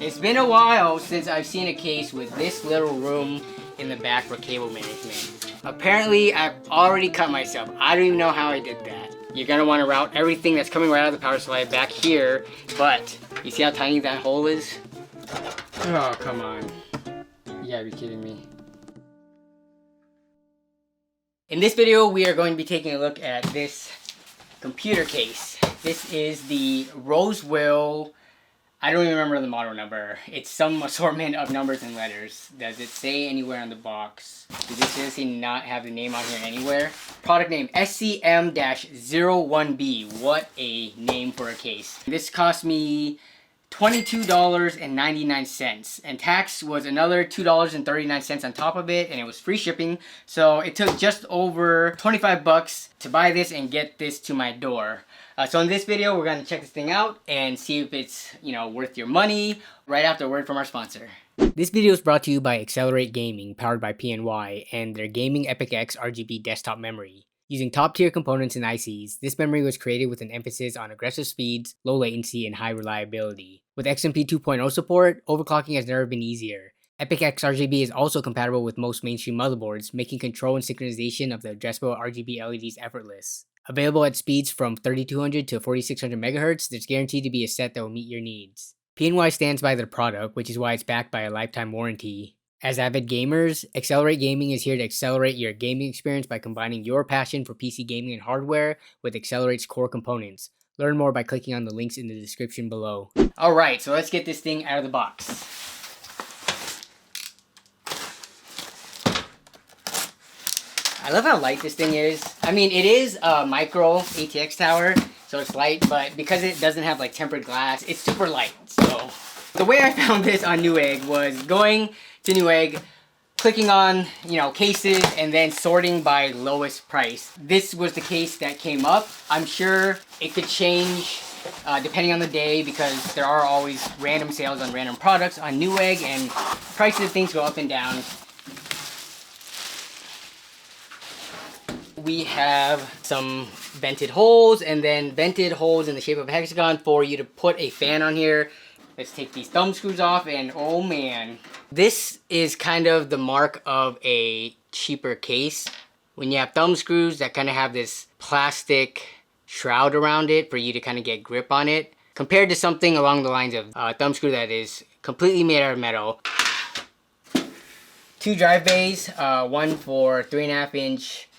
It's been a while since I've seen a case with this little room in the back for cable management. Apparently, I've already cut myself. I don't even know how I did that. You're gonna wanna route everything that's coming right out of the power supply back here, but you see how tiny that hole is? Oh, come on. You gotta be kidding me. In this video, we are going to be taking a look at this computer case. This is the Rosewill. I don't even remember the model number. It's some assortment of numbers and letters. Does it say anywhere on the box? Does it seriously not have the name on here anywhere? Product name SCM-01B. What a name for a case. This cost me $22.99, and tax was another $2.39 on top of it, and it was free shipping. So it took just over 25 bucks to buy this and get this to my door. So in this video, we're gonna check this thing out and see if it's, worth your money right after a word from our sponsor. This video is brought to you by Accelerate Gaming, powered by PNY, and their Gaming Epic X RGB desktop memory. Using top-tier components and ICs, this memory was created with an emphasis on aggressive speeds, low latency, and high reliability. With XMP 2.0 support, overclocking has never been easier. Epic X RGB is also compatible with most mainstream motherboards, making control and synchronization of the addressable RGB LEDs effortless. Available at speeds from 3200 to 4600 MHz, there's guaranteed to be a set that will meet your needs. PNY stands by their product, which is why it's backed by a lifetime warranty. As avid gamers, Accelerate Gaming is here to accelerate your gaming experience by combining your passion for PC gaming and hardware with Accelerate's core components. Learn more by clicking on the links in the description below. Alright, so let's get this thing out of the box. I love how light this thing is. I mean, it is a micro ATX tower, so it's light, but because it doesn't have like tempered glass, it's super light. So the way I found this on Newegg was going to Newegg, clicking on, cases, and then sorting by lowest price. This was the case that came up. I'm sure it could change depending on the day, because there are always random sales on random products on Newegg, and prices of things go up and down. We have some vented holes, and then vented holes in the shape of a hexagon for you to put a fan on here. Let's take these thumb screws off, and oh man. This is kind of the mark of a cheaper case. When you have thumb screws that kind of have this plastic shroud around it for you to kind of get grip on it, compared to something along the lines of a thumb screw that is completely made out of metal. 2 drive bays, one for 3.5 inch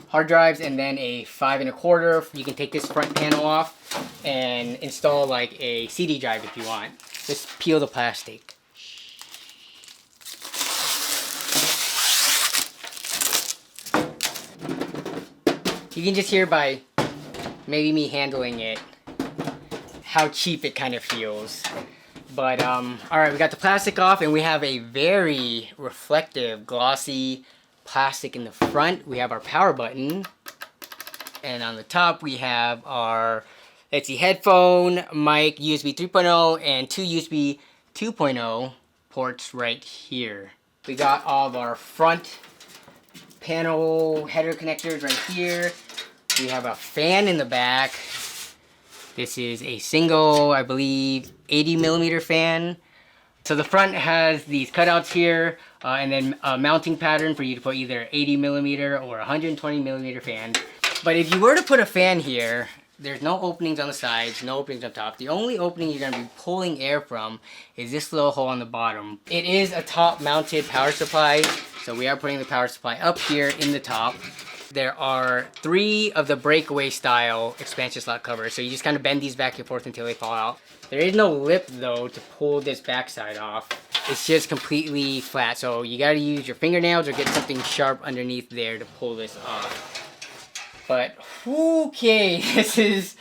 hard drives, and then a 5 1/4. You can take this front panel off and install like a CD drive if you want. Just peel the plastic. You can just hear by maybe me handling it how cheap it kind of feels. But alright, we got the plastic off, and we have a very reflective, glossy plastic in the front. We have our power button, and on the top we have our, let's see, headphone, mic, USB 3.0, and 2 USB 2.0 ports right here. We got all of our front panel header connectors right here. We have a fan in the back. This is a single, I believe, 80mm fan. So the front has these cutouts here, and then a mounting pattern for you to put either 80mm or 120mm fan. But if you were to put a fan here, there's no openings on the sides, no openings on top. The only opening you're going to be pulling air from is this little hole on the bottom. It is a top mounted power supply, so we are putting the power supply up here in the top. There are 3 of the breakaway style expansion slot covers, so you just kind of bend these back and forth until they fall out. There is no lip though to pull this backside off. It's just completely flat, so you gotta use your fingernails or get something sharp underneath there to pull this off. But okay, this is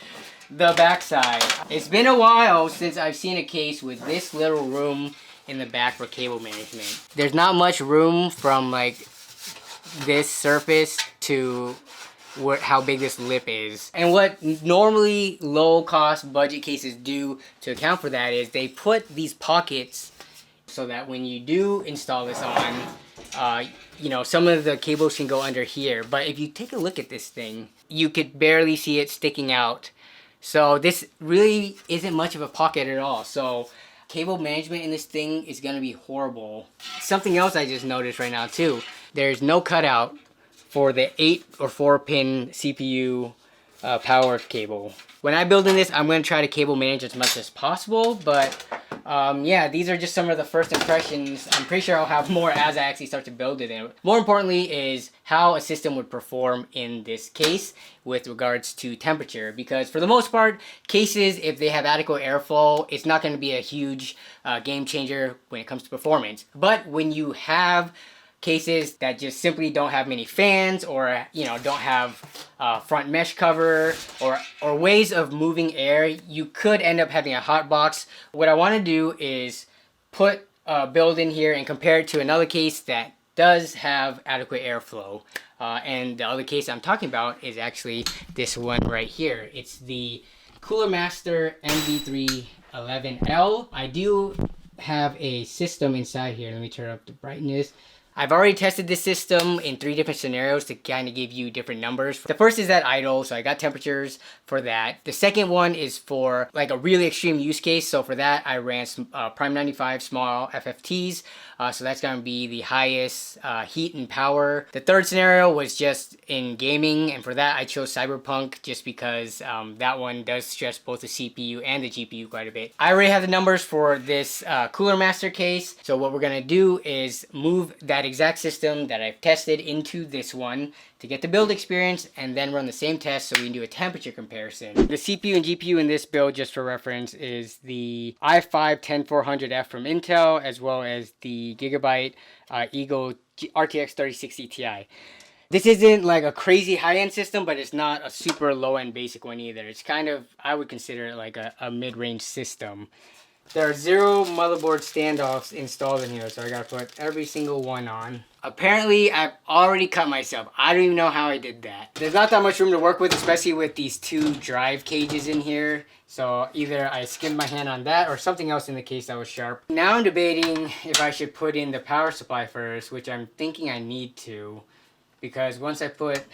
the backside. It's been a while since I've seen a case with this little room in the back for cable management. There's not much room from like this surface to how big this lip is. And what normally low cost budget cases do to account for that is they put these pockets so that when you do install this on, some of the cables can go under here. But if you take a look at this thing, you could barely see it sticking out. So this really isn't much of a pocket at all. So cable management in this thing is gonna be horrible. Something else I just noticed right now too, there's no cutout for the 8 or 4 pin CPU power cable. When I build in this, I'm going to try to cable manage as much as possible, but yeah, these are just some of the first impressions. I'm pretty sure I'll have more as I actually start to build it in. More importantly is how a system would perform in this case with regards to temperature, because for the most part, cases, if they have adequate airflow, it's not going to be a huge game changer when it comes to performance. But when you have cases that just simply don't have many fans, or don't have front mesh cover, or ways of moving air, you could end up having a hot box. What I want to do is put a build in here and compare it to another case that does have adequate airflow. And the other case I'm talking about is actually this one right here. It's the Cooler Master MV311L. I do have a system inside here. Let me turn up the brightness. I've already tested this system in 3 different scenarios to kind of give you different numbers. The first is at idle, so I got temperatures for that. The second one is for like a really extreme use case. So for that, I ran some Prime 95 small FFTs. So that's going to be the highest heat and power. The third scenario was just in gaming, and for that I chose Cyberpunk just because that one does stress both the CPU and the GPU quite a bit. I already have the numbers for this Cooler Master case, so what we're going to do is move that exact system that I've tested into this one to get the build experience, and then run the same test so we can do a temperature comparison. The CPU and GPU in this build, just for reference, is the i5-10400F from Intel, as well as the Gigabyte Eagle RTX 3060 Ti. This isn't like a crazy high-end system, but it's not a super low-end basic one either. It's kind of, I would consider it like a mid-range system. There are 0 motherboard standoffs installed in here, so I gotta put every single one on. Apparently, I've already cut myself. I don't even know how I did that. There's not that much room to work with, especially with these 2 drive cages in here. So either I skinned my hand on that or something else in the case that was sharp. Now I'm debating if I should put in the power supply first, which I'm thinking I need to. Because once I put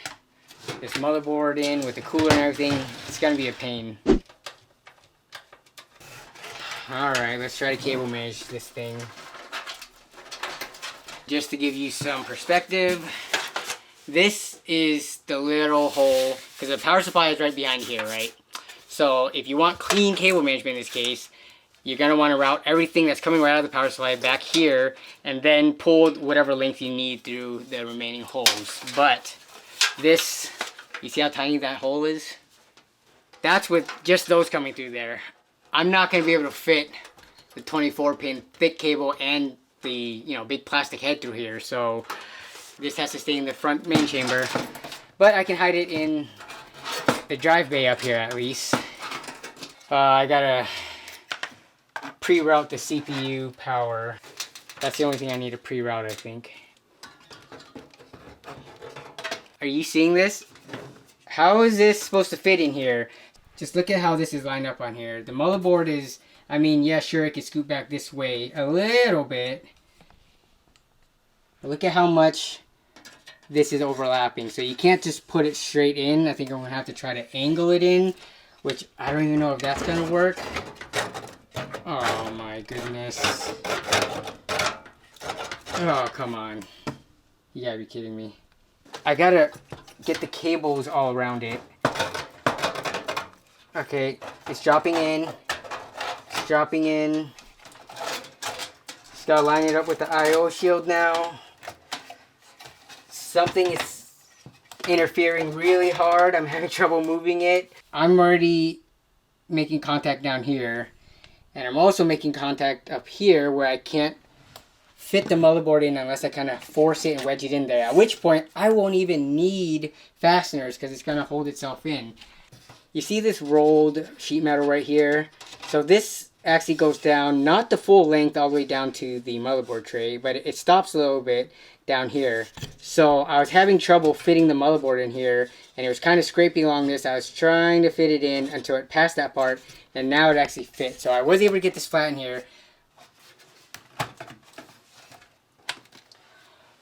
this motherboard in with the cooler and everything, it's gonna be a pain. Alright, let's try to cable manage this thing. Just to give you some perspective, this is the little hole, because the power supply is right behind here, right? So if you want clean cable management in this case, you're going to want to route everything that's coming right out of the power supply back here, and then pull whatever length you need through the remaining holes. But this, you see how tiny that hole is? That's with just those coming through there. I'm not going to be able to fit the 24-pin thick cable and the big plastic head through here, so this has to stay in the front main chamber. But I can hide it in the drive bay up here at least. I gotta pre-route the CPU power. That's the only thing I need to pre-route, I think. Are you seeing this? How is this supposed to fit in here? Just look at how this is lined up on here. The motherboard is, I mean, yeah, sure, it can scoot back this way a little bit. But look at how much this is overlapping. So you can't just put it straight in. I think I'm going to have to try to angle it in, which I don't even know if that's going to work. Oh my goodness. Oh, come on. You gotta be kidding me. I gotta get the cables all around it. Okay, it's dropping in. It's dropping in. Just gotta line it up with the I/O shield now. Something is interfering really hard. I'm having trouble moving it. I'm already making contact down here. And I'm also making contact up here where I can't fit the motherboard in unless I kind of force it and wedge it in there. At which point, I won't even need fasteners because it's going to hold itself in. You see this rolled sheet metal right here? So this actually goes down, not the full length all the way down to the motherboard tray, but it stops a little bit down here. So I was having trouble fitting the motherboard in here, and it was kind of scraping along this. I was trying to fit it in until it passed that part, and now it actually fits. So I was able to get this flat in here.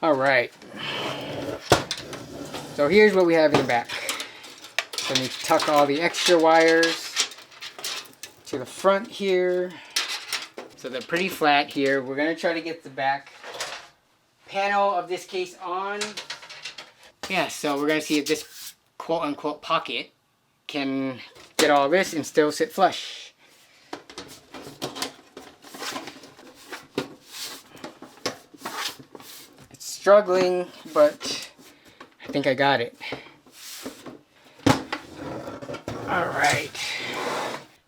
Alright. So here's what we have in the back. Let me tuck all the extra wires to the front here. So they're pretty flat here. We're gonna try to get the back panel of this case on. Yeah, so we're gonna see if this quote-unquote pocket can get all this and still sit flush. It's struggling, but I think I got it. Alright.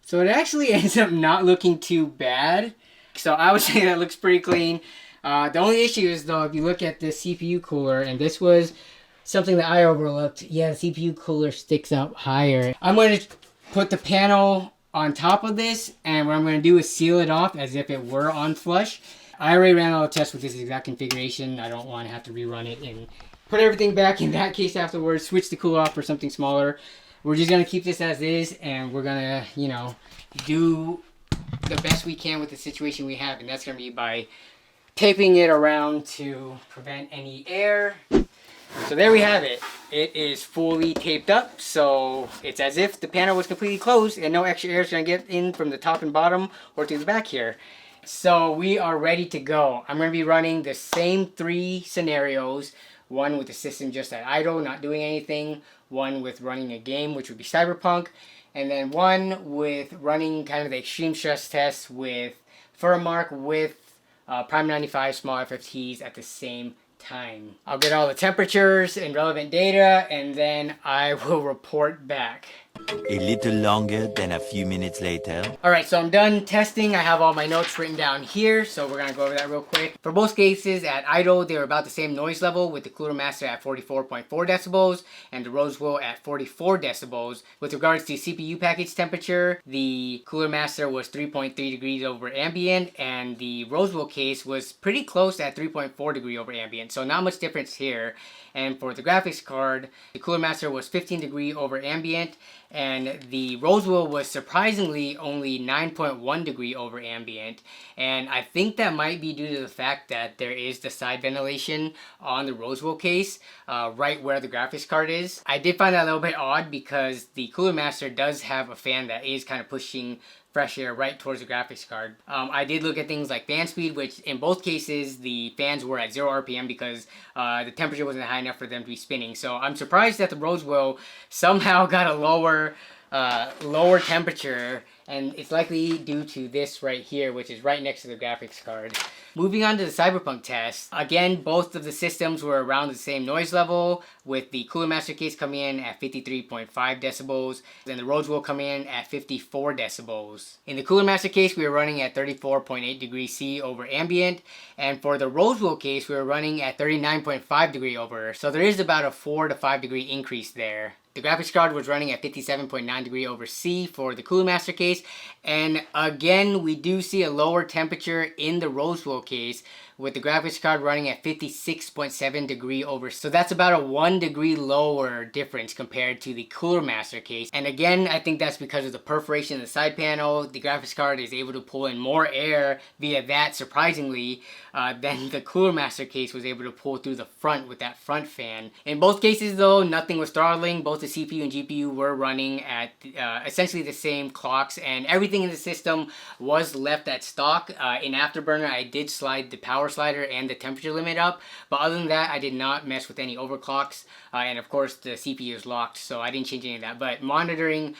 So it actually ends up not looking too bad. So I would say that looks pretty clean. The only issue is though, if you look at the CPU cooler, and this was something that I overlooked, yeah, the CPU cooler sticks up higher. I'm going to put the panel on top of this, and what I'm going to do is seal it off as if it were on flush. I already ran all the tests with this exact configuration. I don't want to have to rerun it and put everything back in that case afterwards, switch the cooler off for something smaller. We're just going to keep this as is, and we're going to, you know, do the best we can with the situation we have, and that's going to be by taping it around to prevent any air. So there we have it. It is fully taped up, so it's as if the panel was completely closed and no extra air is going to get in from the top and bottom or through the back here. So we are ready to go. I'm going to be running the same 3 scenarios. One with the system just at idle, not doing anything. One with running a game, which would be Cyberpunk. And then one with running kind of the extreme stress test with Furmark with Prime 95 small FFTs at the same time. I'll get all the temperatures and relevant data, and then I will report back. A little longer than a few minutes later. Alright, so I'm done testing. I have all my notes written down here, so we're going to go over that real quick. For both cases, at idle, they were about the same noise level, with the Cooler Master at 44.4 decibels and the Rosewill at 44 decibels. With regards to CPU package temperature, the Cooler Master was 3.3 degrees over ambient, and the Rosewill case was pretty close at 3.4 degree over ambient, so not much difference here. And for the graphics card, the Cooler Master was 15 degree over ambient, and the Rosewill was surprisingly only 9.1 degree over ambient. And I think that might be due to the fact that there is the side ventilation on the Rosewill case, right where the graphics card is. I did find that a little bit odd because the Cooler Master does have a fan that is kind of pushing fresh air right towards the graphics card. I did look at things like fan speed, which in both cases the fans were at 0 RPM because the temperature wasn't high enough for them to be spinning. So I'm surprised that the Rosewill somehow got a lower temperature, and it's likely due to this right here, which is right next to the graphics card. Moving on to the Cyberpunk test, again, both of the systems were around the same noise level, with the Cooler Master case coming in at 53.5 decibels, then the Rosewill coming in at 54 decibels. In the Cooler Master case, we were running at 34.8 degrees C over ambient, and for the Rosewill case, we were running at 39.5 degree over, so there is about a 4 to 5 degree increase there. The graphics card was running at 57.9 degree over C for the Cooler Master case, and again, we do see a lower temperature in the Rosewill case, with the graphics card running at 56.7 degree over. So that's about a 1 degree lower difference compared to the Cooler Master case. And again, I think that's because of the perforation in the side panel. The graphics card is able to pull in more air via that, surprisingly, than the Cooler Master case was able to pull through the front with that front fan. In both cases though, nothing was throttling. Both the CPU and GPU were running at essentially the same clocks, and everything in the system was left at stock. In Afterburner, I did slide the power slider and the temperature limit up, but other than that, I did not mess with any overclocks, and of course the CPU is locked, so I didn't change any of that. But monitoring,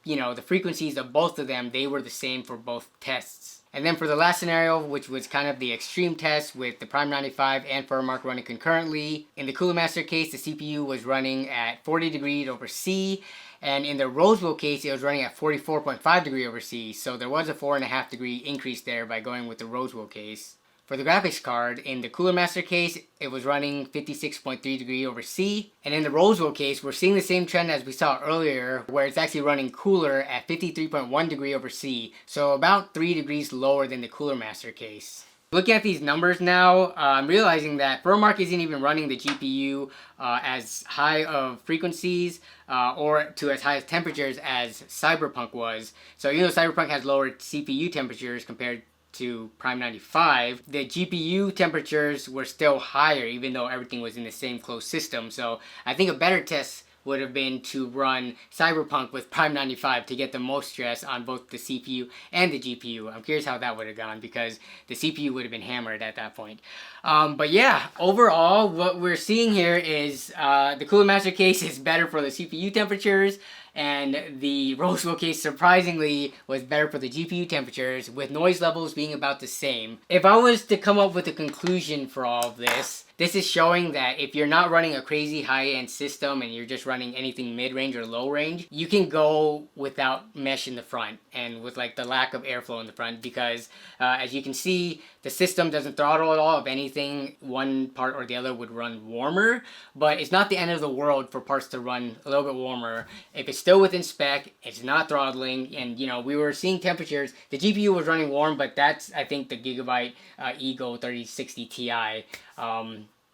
you know, the frequencies of both of them, they were the same for both tests. And then for the last scenario, which was kind of the extreme test with the Prime 95 and Furmark running concurrently, in the Cooler Master case, the CPU was running at 40 degrees over C, and in the Rosewill case, it was running at 44.5 degree over C, so there was a 4.5 degree increase there by going with the Rosewill case. For the graphics card, in the Cooler Master case, it was running 56.3 degree over C. And in the Rosewill case, we're seeing the same trend as we saw earlier, where it's actually running cooler at 53.1 degree over C. So about 3 degrees lower than the Cooler Master case. Looking at these numbers now, I'm realizing that Furmark isn't even running the GPU as high of frequencies or to as high as temperatures as Cyberpunk was. So even though Cyberpunk has lower CPU temperatures compared to Prime 95, the GPU temperatures were still higher even though everything was in the same closed system. So I think a better test would have been to run Cyberpunk with Prime 95 to get the most stress on both the CPU and the GPU. I'm curious how that would have gone because the CPU would have been hammered at that point. But yeah, overall, what we're seeing here is the Cooler Master case is better for the CPU temperatures, and the Rosewill case surprisingly was better for the GPU temperatures, with noise levels being about the same. If I was to come up with a conclusion for all of this, this is showing that if you're not running a crazy high-end system and you're just running anything mid-range or low-range, you can go without mesh in the front and with like the lack of airflow in the front, because as you can see, the system doesn't throttle at all. If anything, one part or the other would run warmer, but it's not the end of the world for parts to run a little bit warmer. If it's still within spec, it's not throttling, and you know, we were seeing temperatures. The GPU was running warm, but that's, I think, the Gigabyte Eagle 3060 Ti.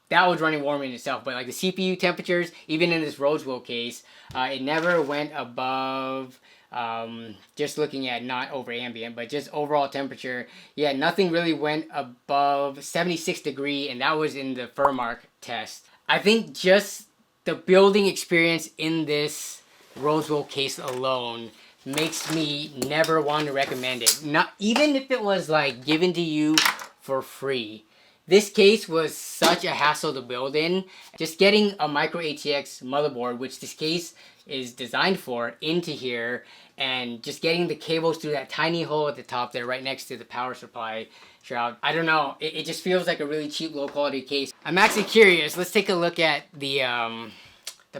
That was running warm in itself, but like the CPU temperatures, even in this Rosewill case, it never went above, just looking at not over ambient, but just overall temperature, yeah, nothing really went above 76 degree, and that was in the Furmark test. I think just the building experience in this Rosewill case alone makes me never want to recommend it. Not even if it was like given to you for free. This case was such a hassle to build in. Just getting a micro ATX motherboard, which this case is designed for, into here, and just getting the cables through that tiny hole at the top there right next to the power supply shroud. I don't know, it just feels like a really cheap, low quality case. I'm actually curious. Let's take a look at the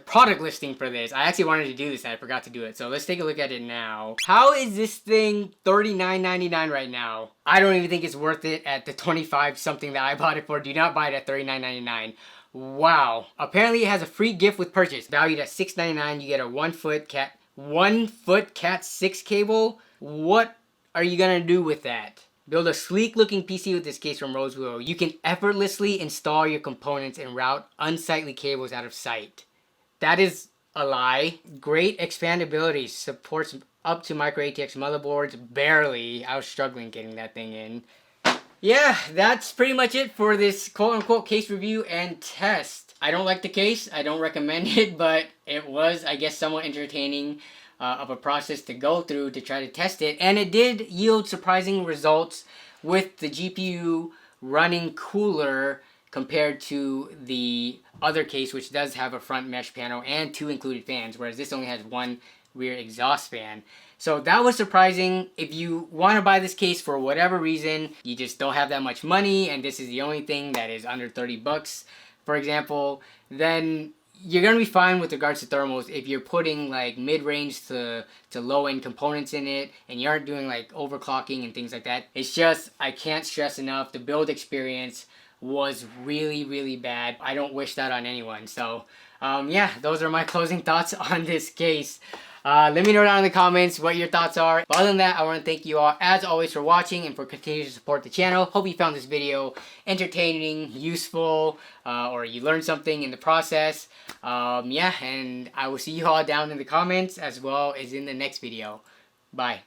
product listing for this. I actually wanted to do this and I forgot to do it, so let's take a look at it now. How is this thing $39.99 right now? I don't even think it's worth it at the $25 something that I bought it for. Do not buy it at $39.99. Wow. Apparently it has a free gift with purchase. Valued at $6.99, you get a 1 foot Cat 6 cable. What are you gonna do with that? Build a sleek looking PC with this case from Rosewill. You can effortlessly install your components and route unsightly cables out of sight. That is a lie. Great expandability. Supports up to micro ATX motherboards. Barely. I was struggling getting that thing in. Yeah, that's pretty much it for this quote-unquote case review and test. I don't like the case. I don't recommend it, but it was, I guess, somewhat entertaining of a process to go through to try to test it. And it did yield surprising results with the GPU running cooler compared to the other case, which does have a front mesh panel and 2 included fans, whereas this only has 1 rear exhaust fan. So that was surprising. If you want to buy this case for whatever reason, you just don't have that much money, and this is the only thing that is under 30 bucks, for example, then you're going to be fine with regards to thermals if you're putting like mid-range to low-end components in it and you aren't doing like overclocking and things like that. It's just, I can't stress enough, the build experience was really, really bad. I don't wish that on anyone. So yeah, those are my closing thoughts on this case. Let me know down in the comments what your thoughts are. But other than that, I want to thank you all as always for watching and for continuing to support the channel. Hope you found this video entertaining, useful, or you learned something in the process. Yeah, and I will see you all down in the comments as well as in the next video. Bye.